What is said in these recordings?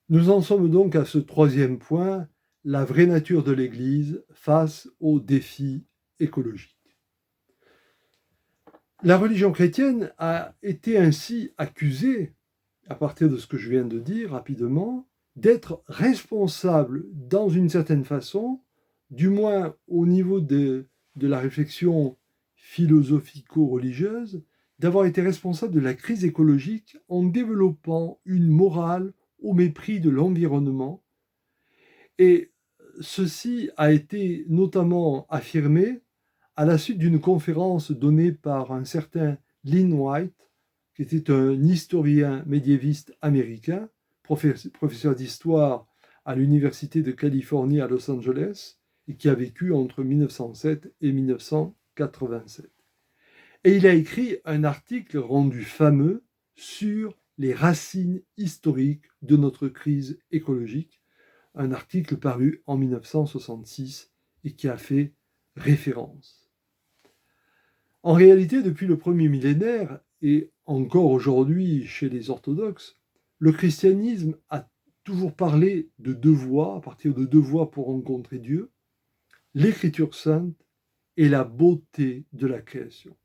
Nous en sommes donc à ce troisième point, la vraie nature de l'Église face aux défis écologiques. La religion chrétienne a été ainsi accusée, à partir de ce que je viens de dire rapidement, d'être responsable dans une certaine façon, du moins au niveau de la réflexion philosophico-religieuse, d'avoir été responsable de la crise écologique en développant une morale au mépris de l'environnement. Et ceci a été notamment affirmé à la suite d'une conférence donnée par un certain Lynn White, qui était un historien médiéviste américain, professeur d'histoire à l'Université de Californie à Los Angeles, et qui a vécu entre 1907 et 1987. Et il a écrit un article rendu fameux sur les racines historiques de notre crise écologique, un article paru en 1966 et qui a fait référence. En réalité, depuis le premier millénaire, et encore aujourd'hui chez les orthodoxes, le christianisme a toujours parlé de deux voies, à partir de deux voies pour rencontrer Dieu, l'écriture sainte et la beauté de la création.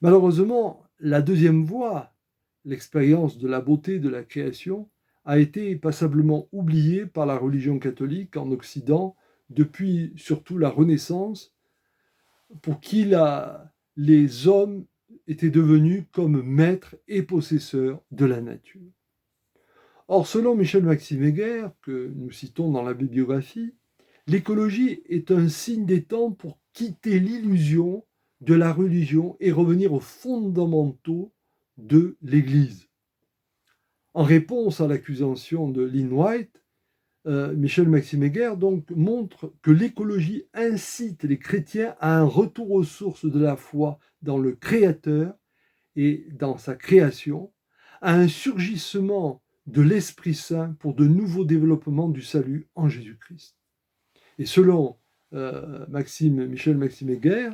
Malheureusement, la deuxième voie, l'expérience de la beauté de la création, a été passablement oubliée par la religion catholique en Occident depuis surtout la Renaissance, pour qui les hommes étaient devenus comme maîtres et possesseurs de la nature. Or, selon Michel-Maxime Heger, que nous citons dans la bibliographie, l'écologie est un signe des temps pour quitter l'illusion de la religion et revenir aux fondamentaux de l'Église. En réponse à l'accusation de Lynn White, Michel-Maxime Heger donc montre que l'écologie incite les chrétiens à un retour aux sources de la foi dans le Créateur et dans sa création, à un surgissement de l'Esprit Saint pour de nouveaux développements du salut en Jésus-Christ. Et selon Michel-Maxime Heger,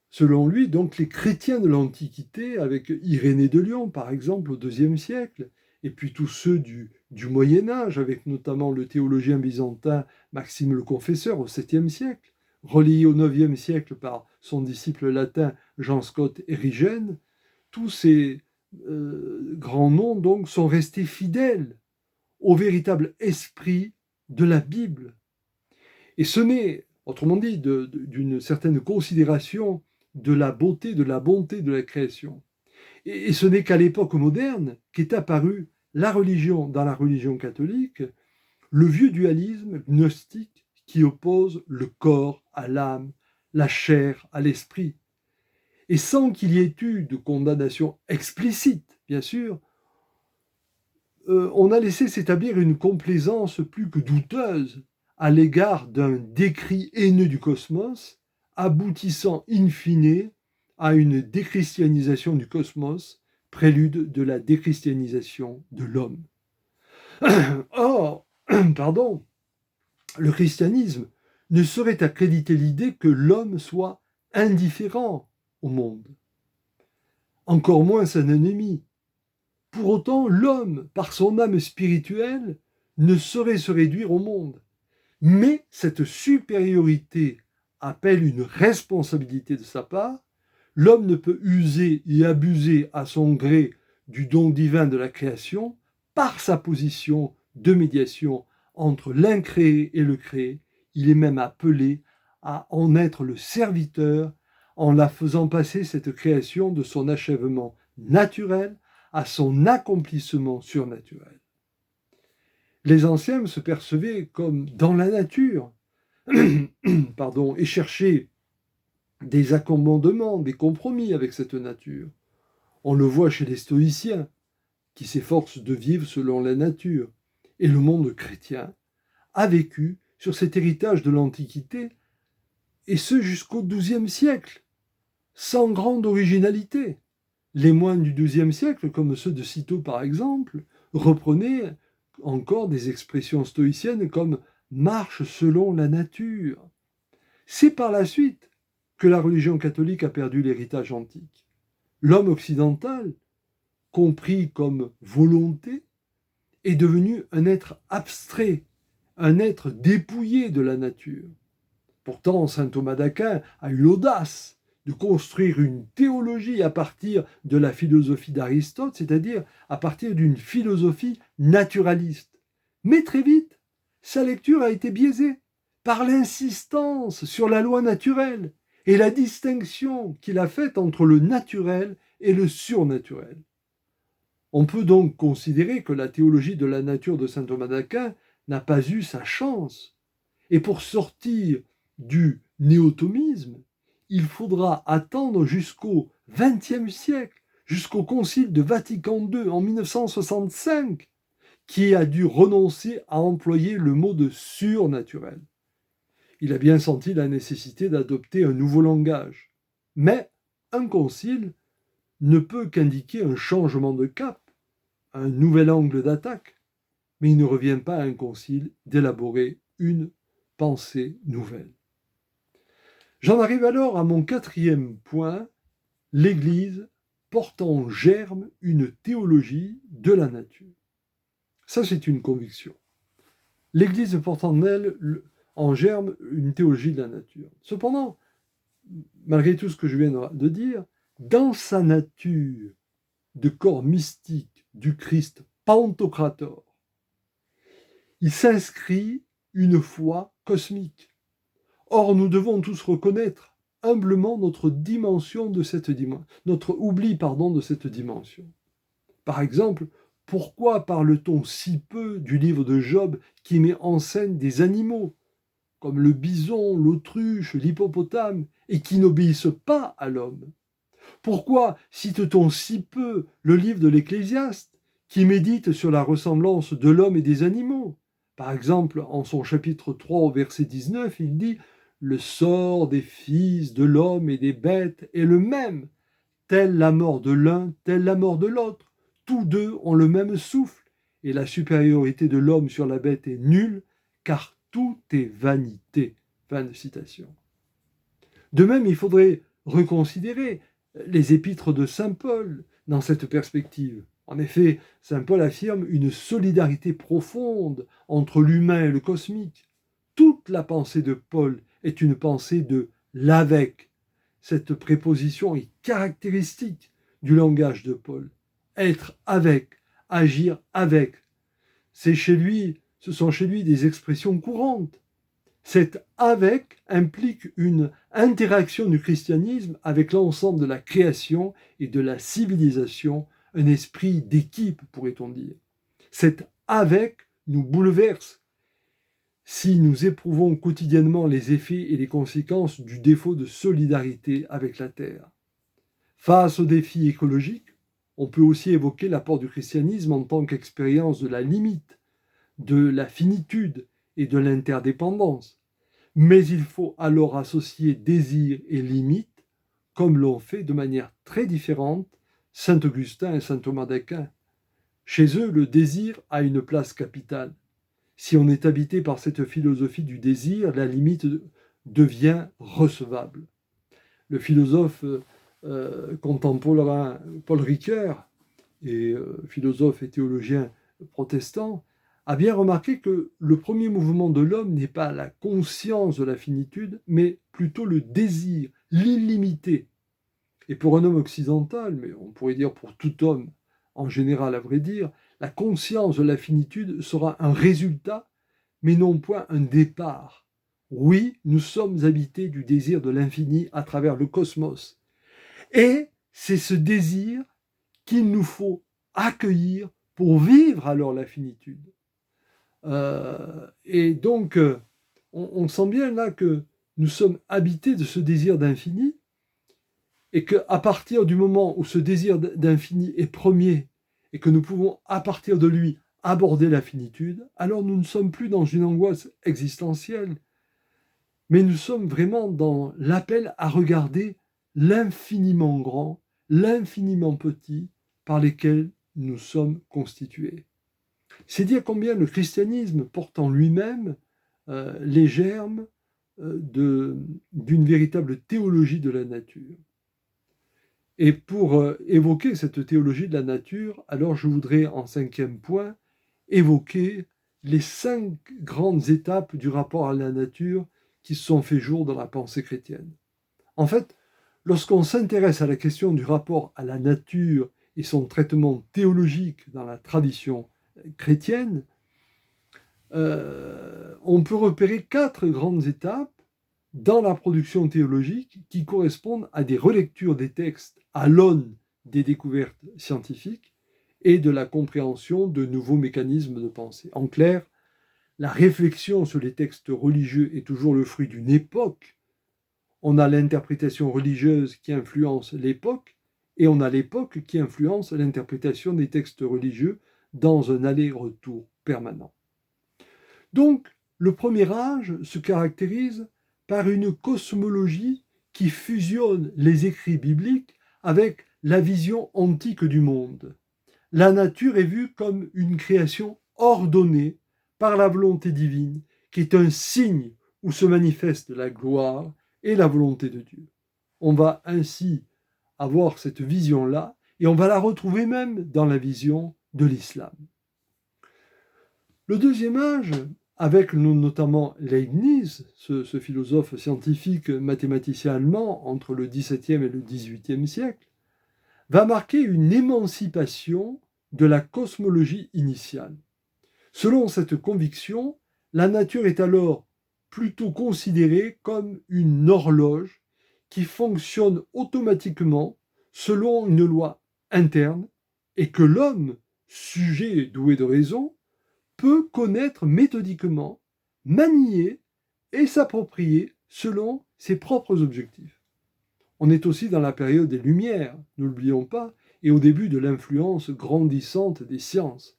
selon lui, donc, les chrétiens de l'Antiquité, avec Irénée de Lyon, par exemple, au IIe siècle, et puis tous ceux du Moyen-Âge, avec notamment le théologien byzantin Maxime le Confesseur au 7e siècle, relayé au 9e siècle par son disciple latin Jean Scott Érigène, tous ces grands noms donc sont restés fidèles au véritable esprit de la Bible. Et ce n'est, autrement dit, d'une certaine considération de la beauté, de la bonté de la création. Et ce n'est qu'à l'époque moderne qu'est apparue la religion, dans la religion catholique, le vieux dualisme gnostique qui oppose le corps à l'âme, la chair à l'esprit. Et sans qu'il y ait eu de condamnation explicite, bien sûr, on a laissé s'établir une complaisance plus que douteuse à l'égard d'un décrit haineux du cosmos, aboutissant in fine à une déchristianisation du cosmos, prélude de la déchristianisation de l'homme. Or, pardon, le christianisme ne saurait accréditer l'idée que l'homme soit indifférent au monde, encore moins un ennemi. Pour autant, l'homme, par son âme spirituelle, ne saurait se réduire au monde. Mais cette supériorité appelle une responsabilité de sa part. L'homme ne peut user et abuser à son gré du don divin de la création par sa position de médiation entre l'incréé et le créé. Il est même appelé à en être le serviteur en la faisant passer cette création de son achèvement naturel à son accomplissement surnaturel. Les anciens se percevaient comme dans la nature, et cherchaient des accommodements, des compromis avec cette nature. On le voit chez les stoïciens, qui s'efforcent de vivre selon la nature. Et le monde chrétien a vécu sur cet héritage de l'Antiquité, et ce jusqu'au XIIe siècle, sans grande originalité. Les moines du XIIe siècle, comme ceux de Cîteaux par exemple, reprenaient encore des expressions stoïciennes comme « marche selon la nature ». C'est par la suite que la religion catholique a perdu l'héritage antique. L'homme occidental, compris comme volonté, est devenu un être abstrait, un être dépouillé de la nature. Pourtant, saint Thomas d'Aquin a eu l'audace de construire une théologie à partir de la philosophie d'Aristote, c'est-à-dire à partir d'une philosophie naturaliste. Mais très vite, sa lecture a été biaisée par l'insistance sur la loi naturelle et la distinction qu'il a faite entre le naturel et le surnaturel. On peut donc considérer que la théologie de la nature de saint Thomas d'Aquin n'a pas eu sa chance. Et pour sortir du néotomisme, il faudra attendre jusqu'au XXe siècle, jusqu'au Concile de Vatican II en 1965, qui a dû renoncer à employer le mot de surnaturel. Il a bien senti la nécessité d'adopter un nouveau langage. Mais un concile ne peut qu'indiquer un changement de cap, un nouvel angle d'attaque, mais il ne revient pas à un concile d'élaborer une pensée nouvelle. J'en arrive alors à mon quatrième point, l'Église porte en germe une théologie de la nature. Ça, c'est une conviction. L'Église porte en elle, en germe, une théologie de la nature. Cependant, malgré tout ce que je viens de dire, dans sa nature de corps mystique du Christ Pantocrator, il s'inscrit une foi cosmique. Or, nous devons tous reconnaître humblement notre dimension de cette dimension, notre oubli, de cette dimension. Par exemple, pourquoi parle-t-on si peu du livre de Job qui met en scène des animaux, comme le bison, l'autruche, l'hippopotame, et qui n'obéissent pas à l'homme? Pourquoi cite-t-on si peu le livre de l'Ecclésiaste, qui médite sur la ressemblance de l'homme et des animaux? Par exemple, en son chapitre 3 au verset 19, il dit « Le sort des fils de l'homme et des bêtes est le même, telle la mort de l'un, telle la mort de l'autre. Tous deux ont le même souffle, et la supériorité de l'homme sur la bête est nulle, car tout est vanité. » Fin de citation. De même, il faudrait reconsidérer les épîtres de saint Paul dans cette perspective. En effet, saint Paul affirme une solidarité profonde entre l'humain et le cosmique. Toute la pensée de Paul est une pensée de l'avec. Cette préposition est caractéristique du langage de Paul. Être avec, agir avec. Ce sont chez lui des expressions courantes. Cet avec implique une interaction du christianisme avec l'ensemble de la création et de la civilisation, un esprit d'équipe, pourrait-on dire. Cet avec nous bouleverse si nous éprouvons quotidiennement les effets et les conséquences du défaut de solidarité avec la Terre. Face aux défis écologiques, on peut aussi évoquer l'apport du christianisme en tant qu'expérience de la limite, de la finitude et de l'interdépendance. Mais il faut alors associer désir et limite, comme l'ont fait de manière très différente saint Augustin et saint Thomas d'Aquin. Chez eux, le désir a une place capitale. Si on est habité par cette philosophie du désir, la limite devient recevable. Le philosophe contemporain Paul Ricoeur, philosophe et théologien protestant, a bien remarqué que le premier mouvement de l'homme n'est pas la conscience de la finitude, mais plutôt le désir, l'illimité. Et pour un homme occidental, mais on pourrait dire pour tout homme en général à vrai dire, la conscience de la finitude sera un résultat, mais non point un départ. Oui, nous sommes habités du désir de l'infini à travers le cosmos. Et c'est ce désir qu'il nous faut accueillir pour vivre alors la finitude. Et donc, on sent bien là que nous sommes habités de ce désir d'infini et qu'à partir du moment où ce désir d'infini est premier et que nous pouvons à partir de lui aborder la finitude, alors nous ne sommes plus dans une angoisse existentielle, mais nous sommes vraiment dans l'appel à regarder l'infiniment grand, l'infiniment petit par lesquels nous sommes constitués. C'est dire combien le christianisme porte en lui-même les germes d'une véritable théologie de la nature. Et pour évoquer cette théologie de la nature, alors je voudrais en cinquième point évoquer les 5 grandes étapes du rapport à la nature qui se sont fait jour dans la pensée chrétienne. En fait, lorsqu'on s'intéresse à la question du rapport à la nature et son traitement théologique dans la tradition chrétienne, on peut repérer 4 grandes étapes dans la production théologique qui correspondent à des relectures des textes à l'aune des découvertes scientifiques et de la compréhension de nouveaux mécanismes de pensée. En clair, la réflexion sur les textes religieux est toujours le fruit d'une époque. On a l'interprétation religieuse qui influence l'époque, et on a l'époque qui influence l'interprétation des textes religieux dans un aller-retour permanent. Donc, le premier âge se caractérise par une cosmologie qui fusionne les écrits bibliques avec la vision antique du monde. La nature est vue comme une création ordonnée par la volonté divine, qui est un signe où se manifeste la gloire et la volonté de Dieu. On va ainsi avoir cette vision-là, et on va la retrouver même dans la vision de l'islam. Le deuxième âge, avec notamment Leibniz, ce philosophe scientifique mathématicien allemand entre le XVIIe et le XVIIIe siècle, va marquer une émancipation de la cosmologie initiale. Selon cette conviction, la nature est alors plutôt considérée comme une horloge qui fonctionne automatiquement selon une loi interne et que l'homme, sujet doué de raison, peut connaître méthodiquement, manier et s'approprier selon ses propres objectifs. On est aussi dans la période des Lumières, ne l'oublions pas, et au début de l'influence grandissante des sciences.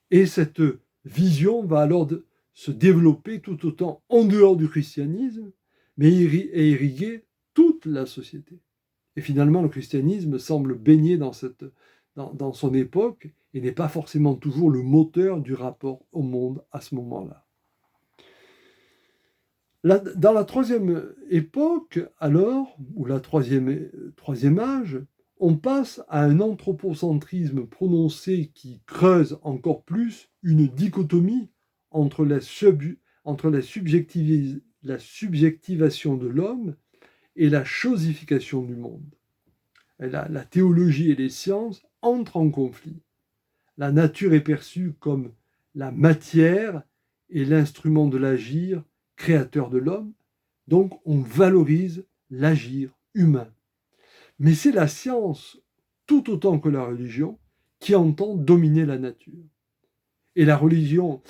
Et cette vision va alors se développer tout autant en dehors du christianisme, mais irriguer toute la société. Et finalement, le christianisme semble baigner dans son époque et n'est pas forcément toujours le moteur du rapport au monde à ce moment-là. Dans la troisième époque, alors, ou la troisième âge, on passe à un anthropocentrisme prononcé qui creuse encore plus une dichotomie entre la subjectivation de l'homme et la chosification du monde. La théologie et les sciences entrent en conflit. La nature est perçue comme la matière et l'instrument de l'agir créateur de l'homme, donc on valorise l'agir humain. Mais c'est la science, tout autant que la religion, qui entend dominer la nature. Et la relation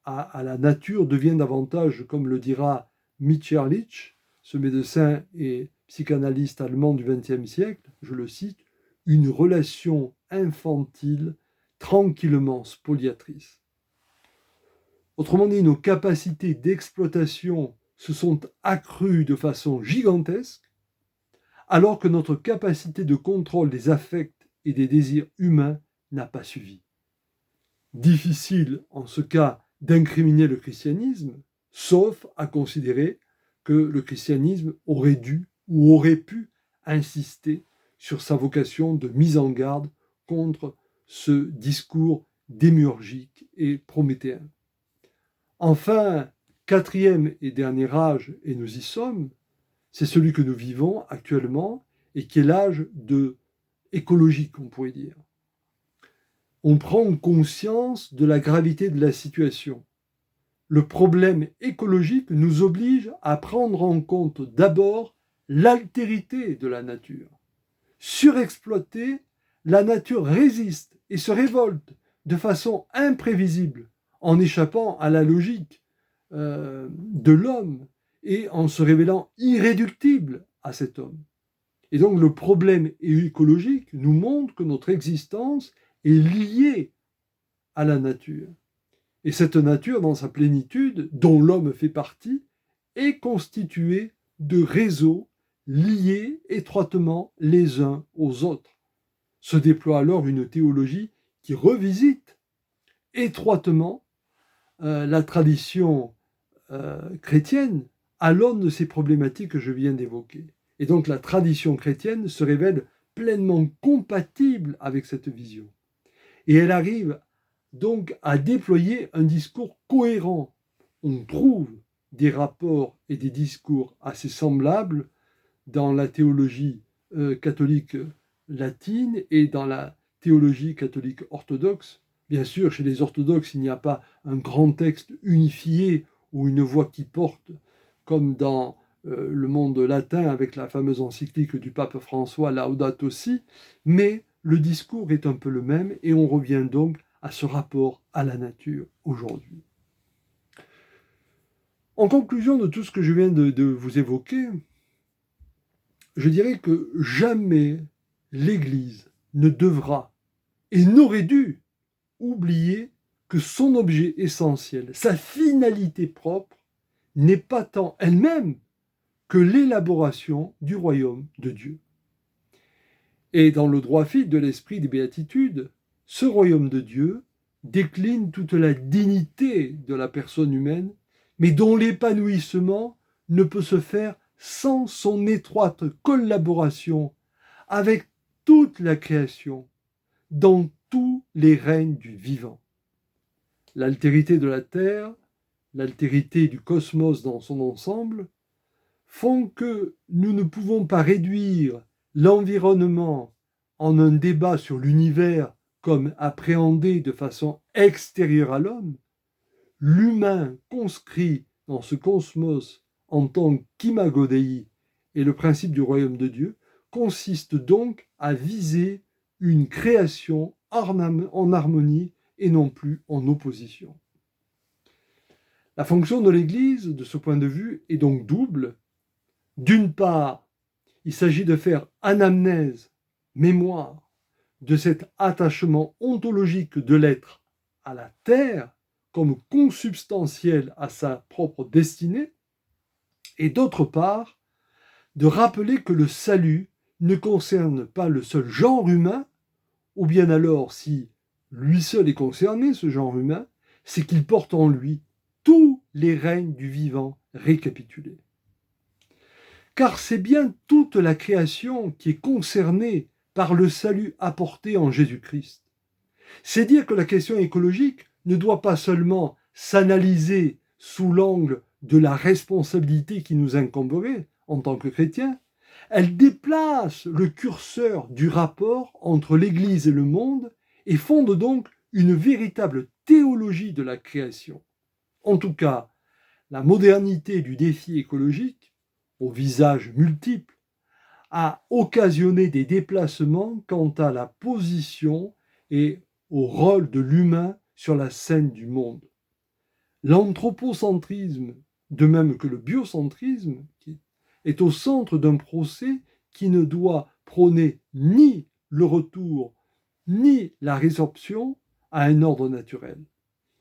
à la nature devient davantage, comme le dira Mitscherlich, ce médecin et psychanalyste allemand du XXe siècle, je le cite, une relation infantile tranquillement spoliatrice. Autrement dit, nos capacités d'exploitation se sont accrues de façon gigantesque, alors que notre capacité de contrôle des affects et des désirs humains n'a pas suivi. Difficile, en ce cas, d'incriminer le christianisme, sauf à considérer que le christianisme aurait dû ou aurait pu insister sur sa vocation de mise en garde contre ce discours démiurgique et prométhéen. Enfin, quatrième et dernier âge, et nous y sommes, c'est celui que nous vivons actuellement et qui est l'âge écologique, on pourrait dire. On prend conscience de la gravité de la situation. Le problème écologique nous oblige à prendre en compte d'abord l'altérité de la nature. Surexploitée, la nature résiste et se révolte de façon imprévisible en échappant à la logique de l'homme et en se révélant irréductible à cet homme. Et donc le problème écologique nous montre que notre existence est liée à la nature. Et cette nature, dans sa plénitude, dont l'homme fait partie, est constituée de réseaux liés étroitement les uns aux autres. Se déploie alors une théologie qui revisite étroitement la tradition chrétienne à l'aune de ces problématiques que je viens d'évoquer. Et donc la tradition chrétienne se révèle pleinement compatible avec cette vision. Et elle arrive donc à déployer un discours cohérent. On trouve des rapports et des discours assez semblables dans la théologie catholique latine et dans la théologie catholique orthodoxe. Bien sûr, chez les orthodoxes, il n'y a pas un grand texte unifié ou une voix qui porte, comme dans le monde latin avec la fameuse encyclique du pape François, Laudato Si, mais le discours est un peu le même et on revient donc à ce rapport à la nature aujourd'hui. En conclusion de tout ce que je viens de vous évoquer, je dirais que jamais l'Église ne devra et n'aurait dû oublier que son objet essentiel, sa finalité propre, n'est pas tant elle-même que l'élaboration du royaume de Dieu. Et dans le droit fil de l'esprit des béatitudes, ce royaume de Dieu décline toute la dignité de la personne humaine, mais dont l'épanouissement ne peut se faire sans son étroite collaboration avec toute la création, dans tous les règnes du vivant. L'altérité de la Terre, l'altérité du cosmos dans son ensemble, font que nous ne pouvons pas réduire l'environnement en un débat sur l'univers comme appréhendé de façon extérieure à l'homme. L'humain conscrit dans ce cosmos en tant qu'imago Dei et le principe du royaume de Dieu consiste donc à viser une création en harmonie et non plus en opposition. La fonction de l'Église, de ce point de vue, est donc double. D'une part, il s'agit de faire anamnèse, mémoire, de cet attachement ontologique de l'être à la terre comme consubstantiel à sa propre destinée, et d'autre part, de rappeler que le salut ne concerne pas le seul genre humain, ou bien alors, si lui seul est concerné, ce genre humain, c'est qu'il porte en lui tous les règnes du vivant récapitulés. Car c'est bien toute la création qui est concernée par le salut apporté en Jésus-Christ. C'est dire que la question écologique ne doit pas seulement s'analyser sous l'angle de la responsabilité qui nous incomberait en tant que chrétiens, elle déplace le curseur du rapport entre l'Église et le monde et fonde donc une véritable théologie de la création. En tout cas, la modernité du défi écologique, au visage multiple, a occasionné des déplacements quant à la position et au rôle de l'humain sur la scène du monde. L'anthropocentrisme, de même que le biocentrisme, est au centre d'un procès qui ne doit prôner ni le retour, ni la résorption à un ordre naturel.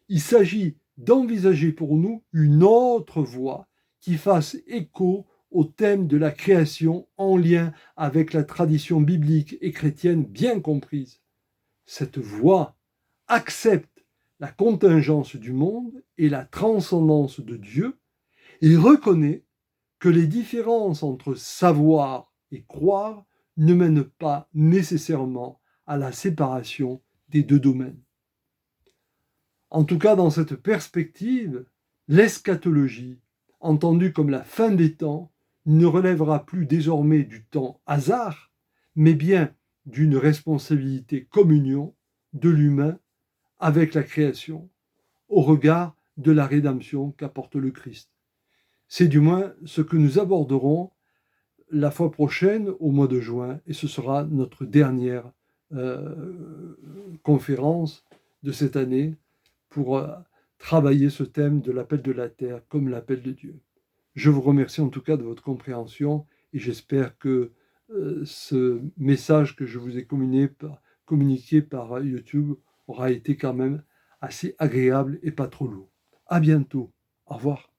Il s'agit d'envisager pour nous une autre voie qui fasse écho au thème de la création en lien avec la tradition biblique et chrétienne bien comprise. Cette voie accepte la contingence du monde et la transcendance de Dieu et reconnaît que les différences entre savoir et croire ne mènent pas nécessairement à la séparation des deux domaines. En tout cas, dans cette perspective, l'eschatologie, entendue comme la fin des temps, ne relèvera plus désormais du temps hasard, mais bien d'une responsabilité communion de l'humain avec la création, au regard de la rédemption qu'apporte le Christ. C'est du moins ce que nous aborderons la fois prochaine, au mois de juin, et ce sera notre dernière conférence de cette année pour travailler ce thème de l'appel de la terre comme l'appel de Dieu. Je vous remercie en tout cas de votre compréhension et j'espère que ce message que je vous ai communiqué par YouTube aura été quand même assez agréable et pas trop lourd. À bientôt. Au revoir.